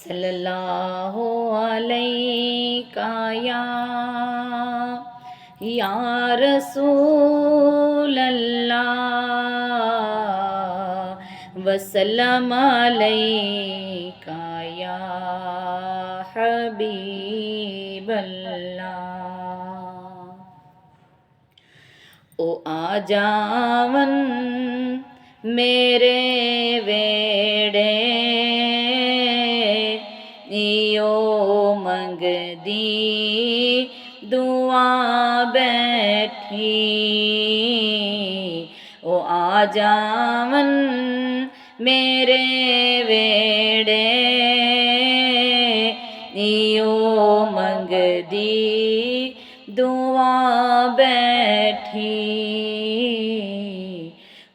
सल्लल्लाहु अलैका या रसूल अल्लाह वसल्लम अलैका या हबीब अल्लाह। ओ आ जावन मेरे वेड़े इयो मंगदी दुआ बैठी। ओ आ जावन मेरे वेड़े इयो मंगदी दुआ बैठी।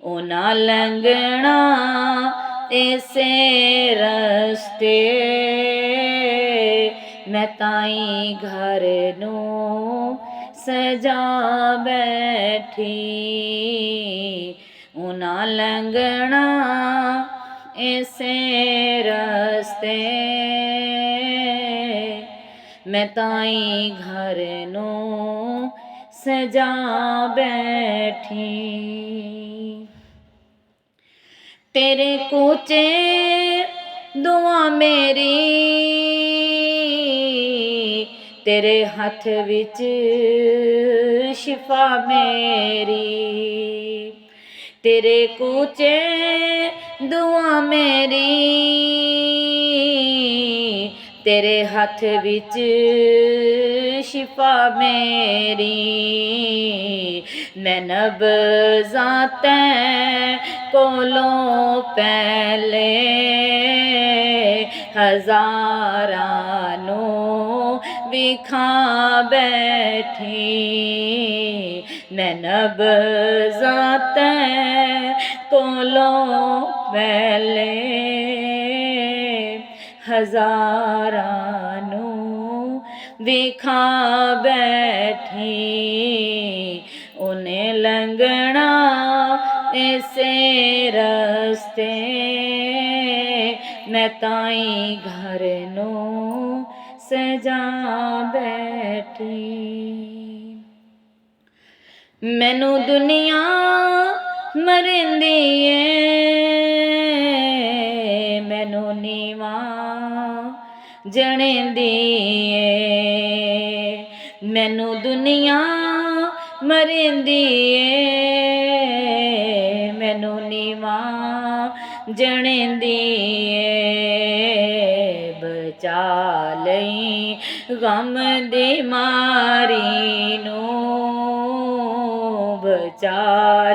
ओ ना लंघना इसे रस्ते मैं ताई घर नूं सजा बैठी। ओ ना लंघना इसे रस्ते मैं ताई घर नूं सजा बैठी। तेरे कूचे दुआ मेरी तेरे हथ विच शिफा मेरी। तेरे कूचे दुआ मेरी तेरे हथ विच शिफा मेरी। मैं नब्ज़ां तैं कोलों पहले हज़ारां नूं विखा बैठी। मैं नब्ज़ां तैं कोलों पहले हज़ारां नूं विखा बैठी। उन्हें लंघना इसे रस्ते मैं ताई घर नूं सजा बैठी। मैनू दुनिया मरिंदी ए मैनू नीवा जणेंदी ए। मैनू दुनिया मरिंदी ए मैनू नीवा जणेंदी ए। बचा लई गम दी मारी नूं बचा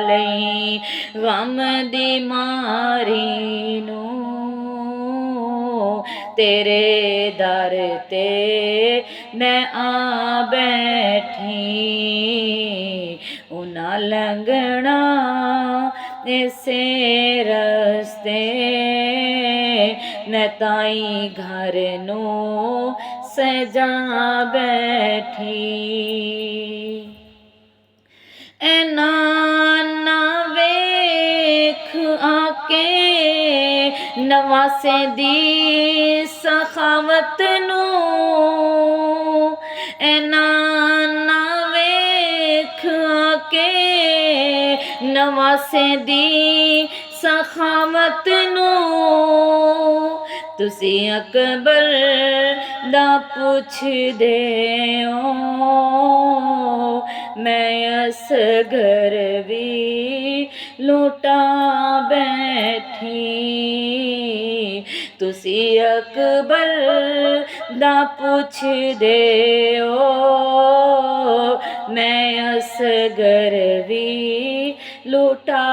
लई गम दी मारी नूं। तेरे दर ते मैं आ बैठी। उना लंघना इसे रस्ते मैं ताई घर नूं सजा बैठी। ऐना ना वेख आके नवासे दी सखावत नूं। ऐना ना वेख आके नवासे दी सखावत नूं। तुसी अकबर दा पुछदे हो मैं असगर भी लुटा बैठी। तुसी अकबर दा पुछदे हो मैं असगर भी लुटा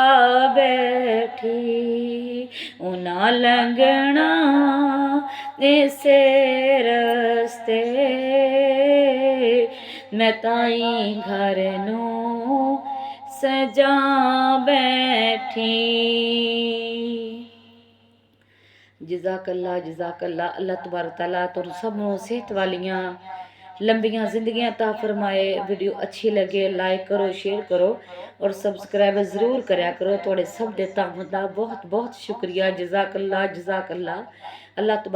बैठी। उना लंघना इसे रस्ते मैं ताई घर नूं सजा बैठी। जज़ाकल्ला जज़ाकल्ला। अल्लाह तबारक तआला तुम सब नूं सेहत वालियां लंबियां जिंदगियां अता फरमाए। वीडियो अच्छी लगे लाइक करो शेयर करो और सब्सक्राइब ज़रूर करया करो। थोड़े सब दे तामुन दा बहुत बहुत शुक्रिया। जज़ाकल्ला जज़ाकल्ला। अल्लाह तबारक